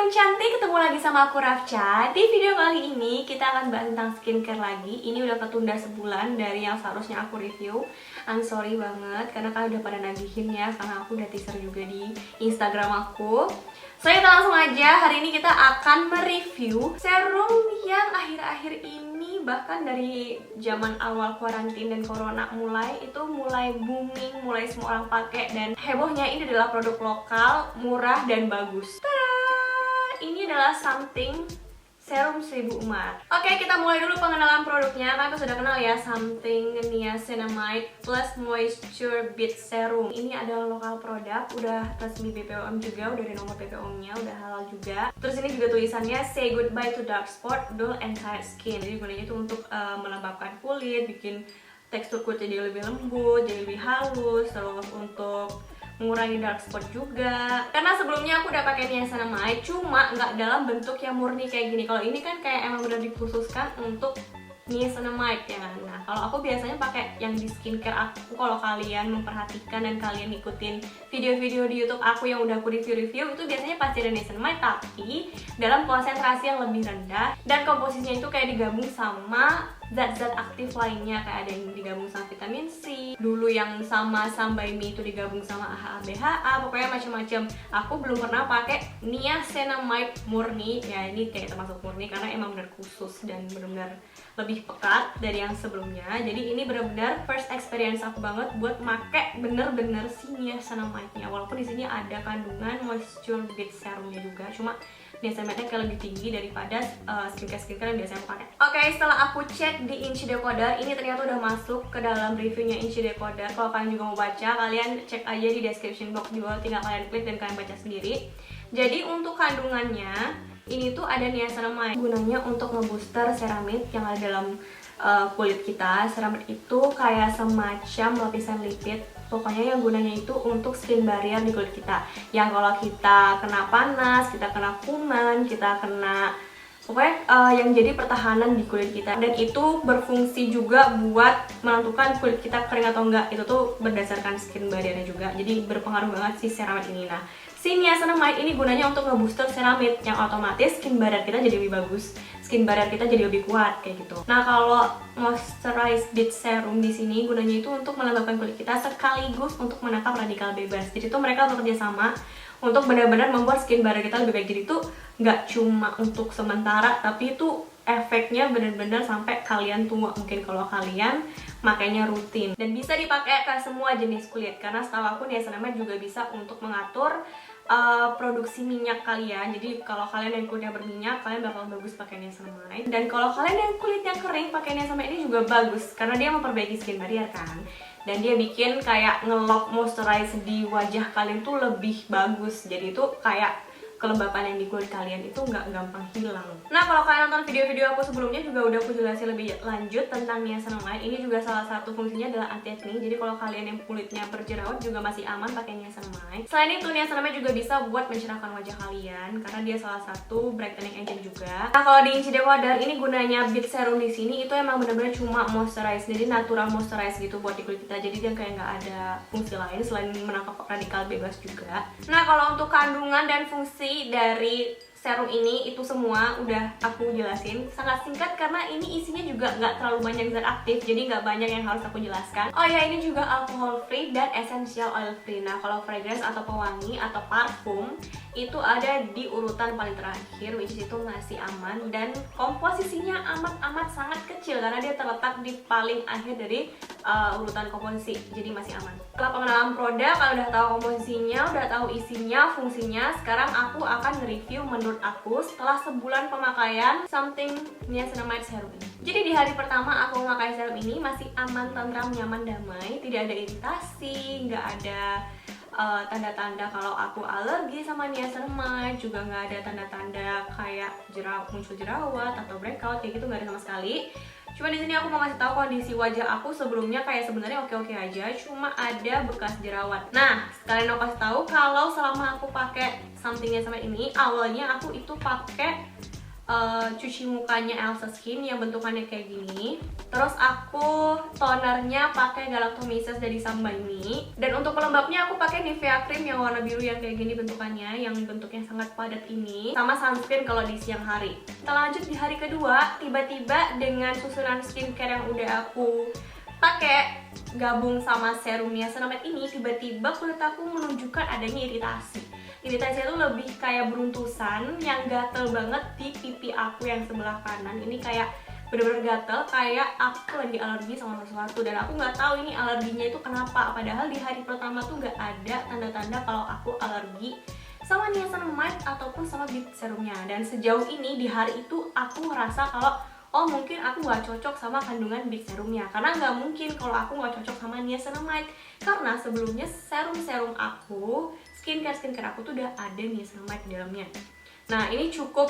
teman-teman cantik, ketemu lagi sama aku Rafcha. Di video kali ini kita akan bahas tentang skincare lagi. Ini udah ketunda sebulan dari yang seharusnya aku review. I'm sorry banget karena kalian udah pada nagihin ya, karena aku udah teaser juga di Instagram aku. So kita langsung aja, hari ini kita akan mereview serum yang akhir-akhir ini, bahkan dari zaman awal karantina dan corona mulai booming, mulai semua orang pakai, dan hebohnya ini adalah produk lokal, murah dan bagus. Ini adalah Something Serum 1000 Umat. Oke, kita mulai dulu pengenalan produknya. Kalian sudah kenal ya, Something Niacinamide Plus Moisture Bead Serum. Ini adalah lokal produk, udah resmi BPOM juga, udah ada nomor BPOM-nya, udah halal juga. Terus ini juga tulisannya Say Goodbye to Dark Spot, Dull and Tired Skin. Jadi gunanya itu untuk melembabkan kulit, bikin tekstur kulit jadi lebih lembut, jadi lebih halus, terus untuk mengurangi dark spot juga. Karena sebelumnya aku udah pakai niacinamide, cuma nggak dalam bentuk yang murni kayak gini. Kalau ini kan kayak emang udah dikhususkan untuk niacinamide ya kan. Nah, kalau aku biasanya pakai yang di skincare aku. Kalau kalian memperhatikan dan kalian ngikutin video-video di YouTube aku yang udah aku review-review, itu biasanya pasti ada niacinamide, tapi dalam konsentrasi yang lebih rendah, dan komposisinya itu kayak digabung sama zat-zat aktif lainnya, kayak ada yang digabung sama vitamin C, dulu yang sama Sunbaby itu digabung sama AHA BHA, pokoknya macam-macam. Aku belum pernah pakai niacinamide murni, ya ini kayak termasuk murni karena emang benar khusus dan benar-benar lebih pekat dari yang sebelumnya. Jadi ini benar-benar first experience aku banget buat make bener-bener si niacinamide-nya. Walaupun di sini ada kandungan moisture bead serumnya juga, cuma niacinamide-nya kayak lebih tinggi daripada skincare yang biasanya aku pakai. Oke, setelah aku cek di Inci Decoder, ini ternyata udah masuk ke dalam reviewnya Inci Decoder. Kalau kalian juga mau baca, kalian cek aja di description box di bawah, tinggal kalian klik dan kalian baca sendiri. Jadi untuk kandungannya, ini tuh ada niacinamide, gunanya untuk ngebooster ceramide yang ada dalam kulit kita. Ceramide itu kayak semacam lapisan lipid, pokoknya yang gunanya itu untuk skin barrier di kulit kita. Yang kalau kita kena panas, kita kena kuman, kita kena pokoknya yang jadi pertahanan di kulit kita. Dan itu berfungsi juga buat menentukan kulit kita kering atau enggak. Itu tuh berdasarkan skin barriernya juga. Jadi berpengaruh banget si ceramide ini. Nah, si niacinamide ini gunanya untuk ngebooster ceramide, yang otomatis skin barrier kita jadi lebih bagus, skin barrier kita jadi lebih kuat kayak gitu. Nah, kalau moisturized bead serum di sini gunanya itu untuk melembabkan kulit kita sekaligus untuk menangkap radikal bebas. Jadi tuh mereka bekerja sama untuk benar-benar membuat skin barrier kita lebih baik. Jadi itu nggak cuma untuk sementara, tapi itu efeknya benar-benar sampai kalian tua mungkin kalau kalian makainya rutin. Dan bisa dipakai ke semua jenis kulit, karena setahu aku niacinamide juga bisa untuk mengatur produksi minyak kalian. Jadi kalau kalian yang kulitnya berminyak, kalian bakal bagus pakai niacinamide. Dan kalau kalian yang kulitnya kering, pakai niacinamide ini juga bagus karena dia memperbaiki skin barrier kan. Dan dia bikin kayak nge-lock moisturize di wajah kalian tuh lebih bagus. Jadi itu kayak kelembapan yang di kulit kalian itu nggak gampang hilang. Nah, kalau kalian nonton video-video aku sebelumnya juga udah aku jelasin lebih lanjut tentang niacinamide. Ini juga salah satu fungsinya adalah anti acne. Jadi kalau kalian yang kulitnya berjerawat juga masih aman pakai niacinamide. Selain itu, niacinamide juga bisa buat mencerahkan wajah kalian karena dia salah satu brightening agent juga. Nah, kalau di Inci Decoder ini gunanya bead serum di sini itu emang bener-bener cuma moisturize, jadi natural moisturize gitu buat di kulit kita. Jadi dia kayak nggak ada fungsi lain selain menangkap radikal bebas juga. Nah, kalau untuk kandungan dan fungsi dari serum ini itu semua udah aku jelasin sangat singkat karena ini isinya juga nggak terlalu banyak zat aktif, jadi nggak banyak yang harus aku jelaskan. Oh ya, ini juga alcohol free dan essential oil free. Nah, kalau fragrance atau pewangi atau parfum itu ada di urutan paling terakhir, which is itu masih aman, dan komposisinya amat sangat kecil karena dia terletak di paling akhir dari urutan komposisi, jadi masih aman. Setelah pengenalan produk, kalau udah tahu komposisinya, udah tahu isinya, fungsinya, sekarang aku akan nge-review menurut aku setelah sebulan pemakaian Something Niacinamide Serum ini. Jadi di hari pertama aku memakai serum ini masih aman, tentram, nyaman, damai, tidak ada iritasi, nggak ada tanda-tanda kalau aku alergi sama niacinamide, juga nggak ada tanda-tanda kayak muncul jerawat atau breakout kayak gitu, nggak ada sama sekali. Cuma di sini aku mau ngasih tahu kondisi wajah aku sebelumnya kayak sebenarnya oke-oke aja, cuma ada bekas jerawat. Nah, sekalian aku kasih tahu kalau selama aku pakai Something Niacinamide ini, awalnya aku itu pakai cuci mukanya Elsa Skin yang bentukannya kayak gini. Terus aku tonernya pakai Galactomyces dari Samba ini. Dan untuk pelembabnya aku pakai Nivea Cream yang warna biru yang kayak gini bentukannya, yang bentuknya sangat padat ini. Sama sunscreen kalau di siang hari. Kita lanjut di hari kedua, tiba-tiba dengan susunan skincare yang udah aku pakai gabung sama serum niacinamide ini, tiba-tiba kulit aku menunjukkan adanya iritasi. Iritasi itu lebih kayak beruntusan yang gatel banget di pipi aku yang sebelah kanan. Ini kayak bener-bener gatel, kayak aku lagi alergi sama sesuatu. Dan aku nggak tahu ini alerginya itu kenapa. Padahal di hari pertama tuh nggak ada tanda-tanda kalau aku alergi sama niacinamide ataupun sama bit serumnya. Dan sejauh ini di hari itu aku ngerasa kalau oh mungkin aku nggak cocok sama kandungan bit serumnya, karena nggak mungkin kalau aku nggak cocok sama niacinamide, karena sebelumnya serum aku, skincare aku tuh udah ada niacinamide di dalamnya. Nah ini cukup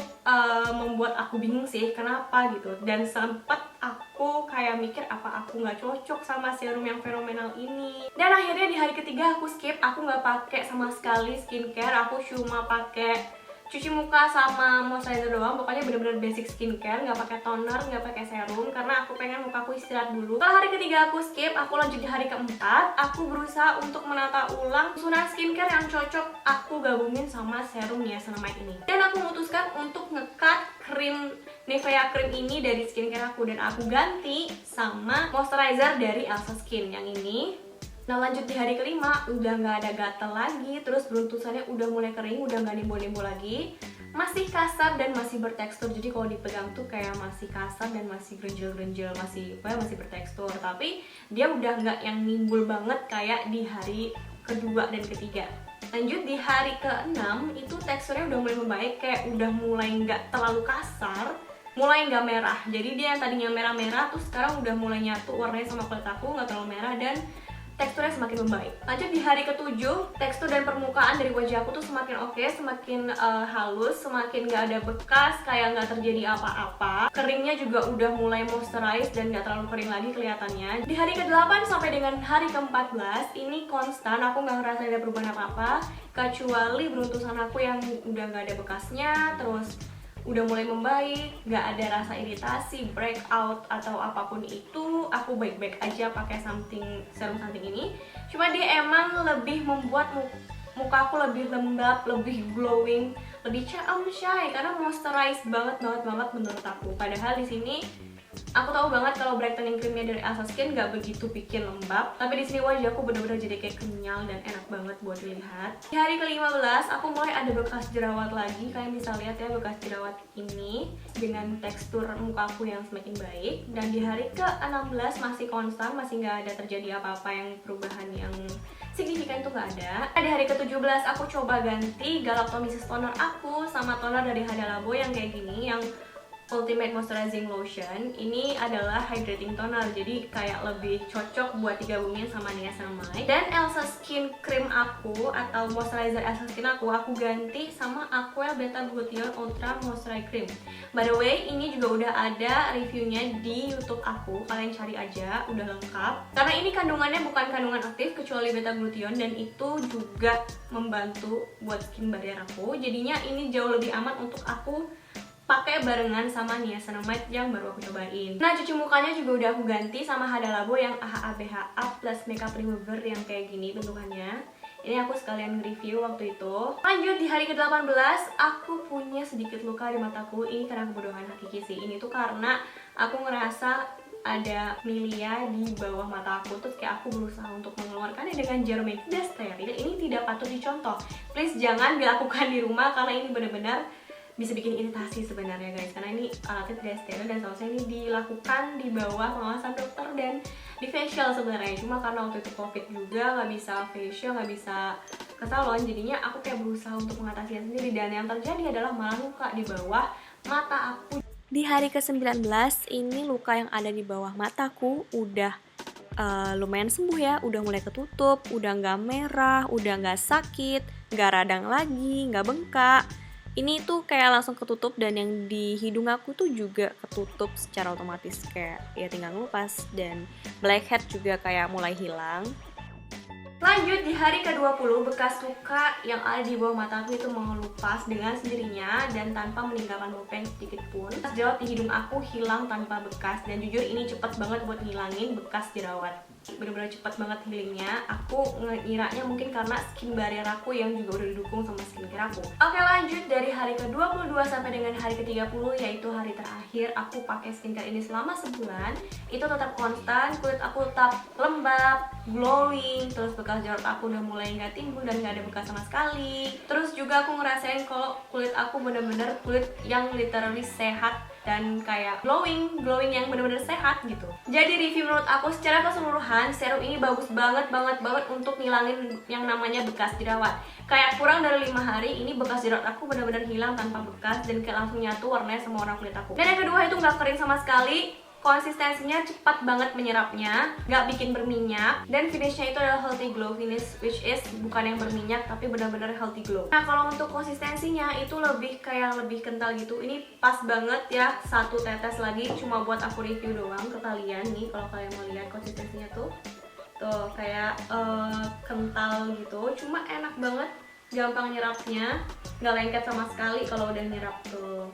membuat aku bingung sih kenapa gitu, dan sempet aku kayak mikir apa aku nggak cocok sama serum yang fenomenal ini. Dan akhirnya di hari ketiga aku skip, aku nggak pakai sama sekali skincare, aku cuma pakai cuci muka sama moisturizer doang, pokoknya bener-bener basic skincare, nggak pakai toner, nggak pakai serum, karena aku pengen mukaku istirahat dulu. Setelah hari ketiga aku skip, aku lanjut di hari keempat, aku berusaha untuk menata ulang susunan skincare yang cocok aku gabungin sama serum niacinamide ini. Dan aku memutuskan untuk nge-cut krim Nivea Cream ini dari skincare aku, dan aku ganti sama moisturizer dari Elsa Skin yang ini. Nah lanjut di hari kelima, udah nggak ada gatal lagi, terus beruntusannya udah mulai kering, udah nggak nimbul-nimbul lagi, masih kasar dan masih bertekstur. Jadi kalau dipegang tuh kayak masih kasar dan masih grenjel-grenjel, masih bertekstur. Tapi dia udah nggak yang nimbul banget kayak di hari kedua dan ketiga. Lanjut di hari ke-6, itu teksturnya udah mulai membaik, kayak udah mulai nggak terlalu kasar, mulai nggak merah. Jadi dia yang tadinya merah-merah tuh sekarang udah mulai nyatu warnanya sama kulit aku, nggak terlalu merah dan teksturnya semakin membaik. Lanjut di hari ke-7, tekstur dan permukaan dari wajah aku tuh semakin oke, semakin halus, semakin nggak ada bekas, kayak nggak terjadi apa-apa. Keringnya juga udah mulai moisturize dan nggak terlalu kering lagi kelihatannya. Di hari ke-8 sampai dengan hari ke-14, ini konstan, aku nggak ngerasa ada perubahan apa-apa, kecuali beruntusan aku yang udah nggak ada bekasnya, terus udah mulai membaik, nggak ada rasa iritasi, breakout atau apapun itu. Aku baik-baik aja pakai serum something ini. Cuma dia emang lebih membuat muka aku lebih lembab, lebih glowing, lebih shy karena moisturize banget menurut aku. Padahal di sini aku tahu banget kalau brightening creamnya dari Elsa Skin gak begitu bikin lembab, tapi di sini wajahku bener-bener jadi kayak kenyal dan enak banget buat dilihat. Di hari ke-15 aku mulai ada bekas jerawat lagi, kalian bisa lihat ya bekas jerawat ini dengan tekstur mukaku yang semakin baik. Dan di hari ke-16 masih konstan, masih gak ada terjadi apa-apa yang perubahan yang signifikan, itu gak ada. Di hari ke-17 aku coba ganti Galactomyces toner aku sama toner dari Hada Labo yang kayak gini, yang Ultimate Moisturizing Lotion. Ini adalah hydrating toner, jadi kayak lebih cocok buat digabungin sama niacinamide. Dan Elsa Skin Cream aku atau moisturizer Elsa Skin aku ganti sama Aqua Beta Glutathione Ultra Moisturizer Cream. By the way, ini juga udah ada reviewnya di YouTube aku, kalian cari aja, udah lengkap. Karena ini kandungannya bukan kandungan aktif kecuali beta glutathione, dan itu juga membantu buat skin barrier aku. Jadinya ini jauh lebih aman untuk aku pakai barengan sama niacinamide yang baru aku cobain. Nah, cuci mukanya juga udah aku ganti sama Hada Labo yang AHA BHA plus Makeup Remover yang kayak gini bentukannya. Ini aku sekalian review waktu itu. Lanjut di hari ke-18, aku punya sedikit luka di mataku. Ini karena kebodohan hakiki sih. Ini tuh karena aku ngerasa ada milia di bawah mata aku, terus kayak aku berusaha untuk mengeluarkannya dengan jarum yang tidak steril. Ini tidak patut dicontoh. Please jangan dilakukan di rumah karena ini benar-benar bisa bikin iritasi sebenarnya guys, karena ini alatnya tidak steril dan seharusnya ini dilakukan di bawah pengawasan dokter dan di facial sebenarnya. Cuma karena waktu itu covid juga nggak bisa facial, nggak bisa ke salon, jadinya aku kayak berusaha untuk mengatasinya sendiri, dan yang terjadi adalah malah luka di bawah mata aku. Di hari ke-19 ini luka yang ada di bawah mataku udah lumayan sembuh ya, udah mulai ketutup, udah nggak merah, udah nggak sakit, nggak radang lagi, nggak bengkak. Ini tuh kayak langsung ketutup, dan yang di hidung aku tuh juga ketutup secara otomatis, kayak ya tinggal ngelupas. Dan blackhead juga kayak mulai hilang. Lanjut, di hari ke-20, bekas luka yang ada di bawah mataku itu mengelupas dengan sendirinya dan tanpa meninggalkan bolpen sedikit pun. Jerawat di hidung aku hilang tanpa bekas, dan jujur ini cepet banget buat ngilangin bekas jerawat. Bener-bener cepet banget healingnya. Aku ngiranya mungkin karena skin barrier aku yang juga udah didukung sama skincare aku. Oke, lanjut, dari hari ke-22 sampai dengan hari ke-30, yaitu hari terakhir aku pakai skincare ini selama sebulan. Itu tetap konstan, kulit aku tetap lembab, glowing, terus bekas jerawat aku udah mulai nggak timbul dan nggak ada bekas sama sekali. Terus juga aku ngerasain kalau kulit aku bener-bener kulit yang literally sehat dan kayak glowing yang bener-bener sehat gitu. Jadi review menurut aku secara keseluruhan, serum ini bagus banget untuk ngilangin yang namanya bekas jerawat. Kayak kurang dari 5 hari ini bekas jerawat aku bener-bener hilang tanpa bekas dan kayak langsung nyatu warnanya sama warna kulit aku. Dan yang kedua, itu nggak kering sama sekali. Konsistensinya cepat banget menyerapnya, nggak bikin berminyak, dan finishnya itu adalah healthy glow finish, which is bukan yang berminyak tapi benar-benar healthy glow. Nah, kalau untuk konsistensinya itu lebih kental gitu. Ini pas banget ya, 1 tetes lagi cuma buat aku review doang ke kalian nih. Kalau kalian mau lihat konsistensinya tuh kayak kental gitu, cuma enak banget, gampang nyerapnya, nggak lengket sama sekali kalau udah nyerap tuh.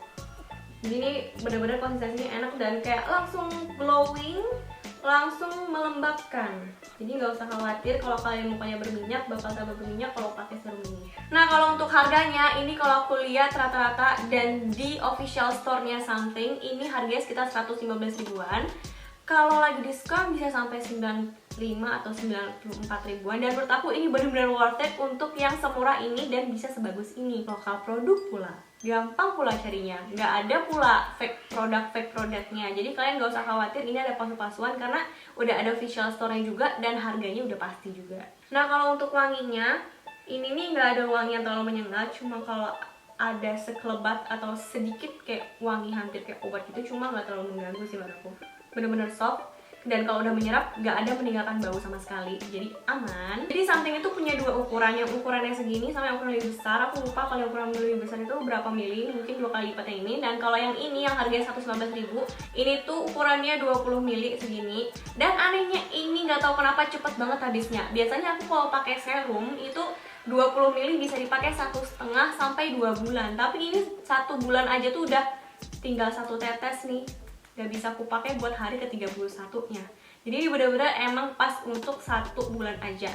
Jadi ini bener-bener konsistensinya enak dan kayak langsung glowing, langsung melembabkan. Jadi nggak usah khawatir kalau kalian mukanya berminyak, bakal tambah berminyak kalau pakai serum ini. Nah, kalau untuk harganya, ini kalau aku lihat rata-rata dan di official store-nya Something, ini harganya sekitar 115 ribuan. Kalau lagi diskon bisa sampai 95 atau 94 ribuan. Dan menurut aku ini benar-benar worth it untuk yang semurah ini dan bisa sebagus ini. Lokal produk pula, gampang pula carinya, nggak ada pula fake produknya. Jadi kalian nggak usah khawatir ini ada palsu-palsuan karena udah ada official store-nya juga dan harganya udah pasti juga. Nah, kalau untuk wanginya, ini nih nggak ada wangi yang terlalu menyengat, cuma kalau ada sekelebat atau sedikit kayak wangi hampir kayak obat gitu, cuma nggak terlalu mengganggu sih menurut aku. Bener-bener soft, dan kalau udah menyerap nggak ada meninggalkan bau sama sekali, jadi aman. Jadi Something itu punya 2 ukuran, yang ukurannya segini sama yang ukuran lebih besar. Aku lupa kalau yang ukuran lebih besar itu berapa mili, mungkin 2 kali lipatnya ini. Dan kalau yang ini yang harganya 119 ribu, ini tuh ukurannya 20 mili segini. Dan anehnya ini nggak tahu kenapa cepet banget habisnya. Biasanya aku kalau pakai serum itu 20 mili bisa dipakai 1,5 sampai 2 bulan, tapi ini 1 bulan aja tuh udah tinggal 1 tetes nih. Gak bisa aku pakai buat hari ke-31-nya. Jadi ini bener-bener emang pas untuk 1 bulan aja.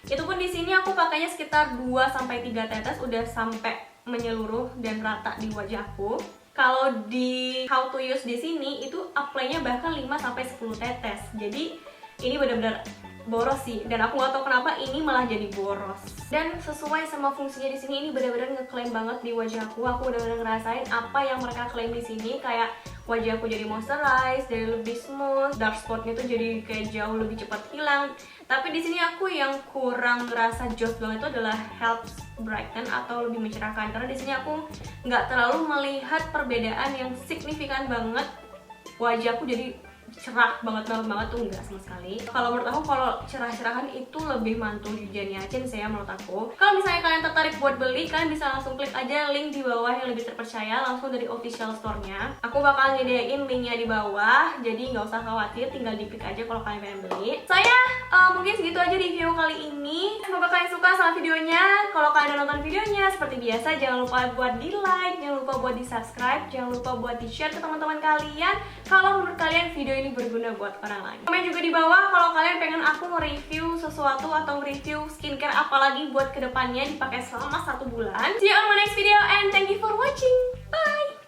Itu pun di sini aku pakainya sekitar 2 sampai 3 tetes udah sampai menyeluruh dan rata di wajahku. Kalau di how to use di sini itu apply-nya bahkan 5 sampai 10 tetes. Jadi ini bener-bener boros sih, dan aku gak tahu kenapa ini malah jadi boros. Dan sesuai sama fungsinya di sini, ini benar-benar ngeklaim banget di wajahku. Aku benar-benar ngerasain apa yang mereka klaim di sini, kayak wajahku jadi moisturize, jadi lebih smooth, dark spotnya tuh jadi kayak jauh lebih cepat hilang. Tapi di sini aku yang kurang ngerasa joss banget itu adalah helps brighten atau lebih mencerahkan, karena di sini aku nggak terlalu melihat perbedaan yang signifikan banget. Wajahku jadi cerah banget tuh enggak sama sekali. Kalau menurut aku kalau cerah-cerahan itu lebih mantul di Jania Essence ya menurut aku. Kalau misalnya kalian tertarik buat beli, kalian bisa langsung klik aja link di bawah yang lebih terpercaya langsung dari official store-nya. Aku bakal nyediain linknya di bawah, jadi nggak usah khawatir, tinggal diklik aja kalau kalian pengen beli. Saya mungkin segitu aja review kali ini. Semoga kalian suka sama videonya. Kalau kalian udah nonton videonya, seperti biasa jangan lupa buat di like, jangan lupa buat di subscribe, jangan lupa buat di share ke teman-teman kalian kalau menurut kalian video ini berguna buat orang lain. Komen juga di bawah kalau kalian pengen aku nge-review sesuatu atau nge-review skincare apalagi buat kedepannya dipakai selama 1 bulan. See you on my next video and thank you for watching. Bye!